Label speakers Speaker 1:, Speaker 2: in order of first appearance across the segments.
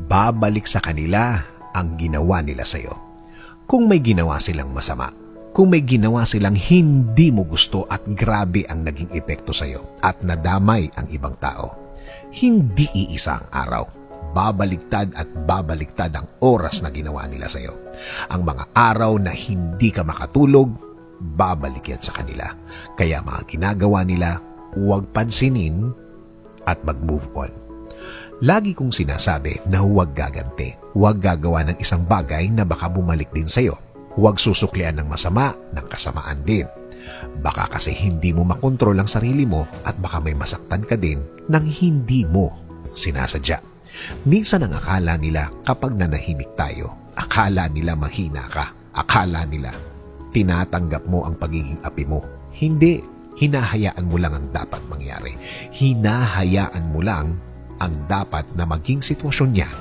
Speaker 1: babalik sa kanila ang ginawa nila sa'yo. Kung may ginawa silang masama, kung may ginawa silang hindi mo gusto at grabe ang naging epekto sa'yo at nadamay ang ibang tao, hindi iisa ang araw. Babaliktad at babaliktad ang oras na ginawa nila sa'yo. Ang mga araw na hindi ka makatulog, babalik yan sa kanila. Kaya mga ginagawa nila, huwag pansinin at mag-move on. Lagi kong sinasabi na huwag gaganti. Huwag gagawa ng isang bagay na baka bumalik din sa'yo. Huwag susuklian ng masama ng kasamaan din. Baka kasi hindi mo makontrol ang sarili mo at baka may masaktan ka din nang hindi mo sinasadya. Minsan ang akala nila kapag nanahimik tayo, akala nila mahina ka. Akala nila tinatanggap mo ang pagiging api mo. Hindi. Hinahayaan mo lang ang dapat mangyari. Hinahayaan mo lang ang dapat na maging sitwasyon niya.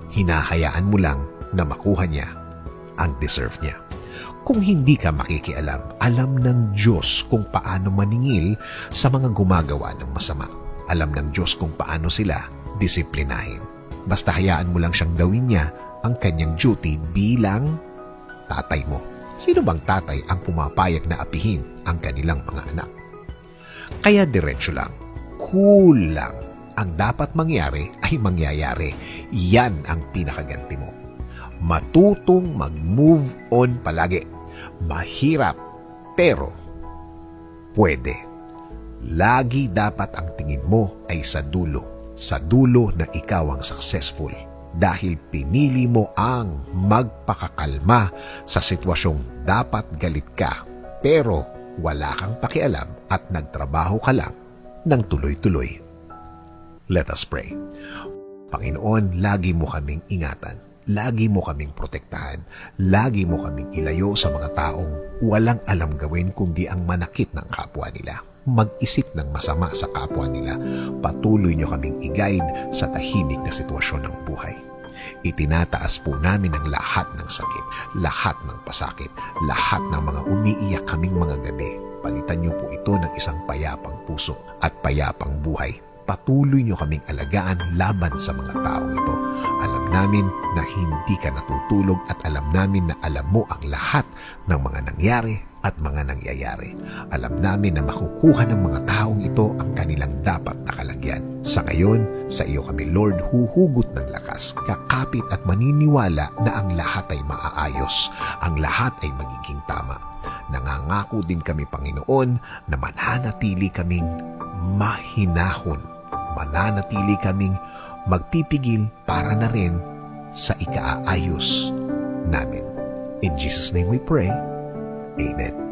Speaker 1: Hinahayaan mo lang na makuha niya ang deserve niya. Kung hindi ka makikialam, alam ng Diyos kung paano maningil sa mga gumagawa ng masama. Alam ng Diyos kung paano sila disiplinahin. Basta hayaan mo lang siyang gawin niya ang kanyang duty bilang tatay mo. Sino bang tatay ang pumapayag na apihin ang kanilang mga anak? Kaya diretso lang, cool lang. Ang dapat mangyari ay mangyayari. Yan ang pinakaganti mo. Matutong mag-move on palagi. Mahirap, pero pwede. Lagi dapat ang tingin mo ay sa dulo. Sa dulo na ikaw ang successful. Dahil pinili mo ang magpakakalma sa sitwasyong dapat galit ka, pero wala kang pakialam at nagtrabaho ka lang ng tuloy-tuloy. Let us pray. Panginoon, lagi mo kaming ingatan. Lagi mo kaming protektahan. Lagi mo kaming ilayo sa mga taong walang alam gawin kundi ang manakit ng kapwa nila. Mag-isip ng masama sa kapwa nila. Patuloy nyo kaming i-guide sa tahimik na sitwasyon ng buhay. Itinataas po namin ang lahat ng sakit, lahat ng pasakit, lahat ng mga umiiyak kaming mga gabi. Palitan nyo po ito ng isang payapang puso at payapang buhay. Patuloy nyo kaming alagaan laban sa mga taong ito. Alam namin na hindi ka natutulog at alam namin na alam mo ang lahat ng mga nangyari at mga nangyayari. Alam namin na makukuha ng mga taong ito ang kanilang dapat na kalagyan. Sa ngayon, sa iyo kami, Lord, huhugot ng lakas, kakapit at maniniwala na ang lahat ay maaayos. Ang lahat ay magiging tama. Nangangako din kami, Panginoon, na mananatili kaming mahinahon. Mananatili kaming magpipigil para na rin sa ikaayos namin. In Jesus' name we pray. Amen.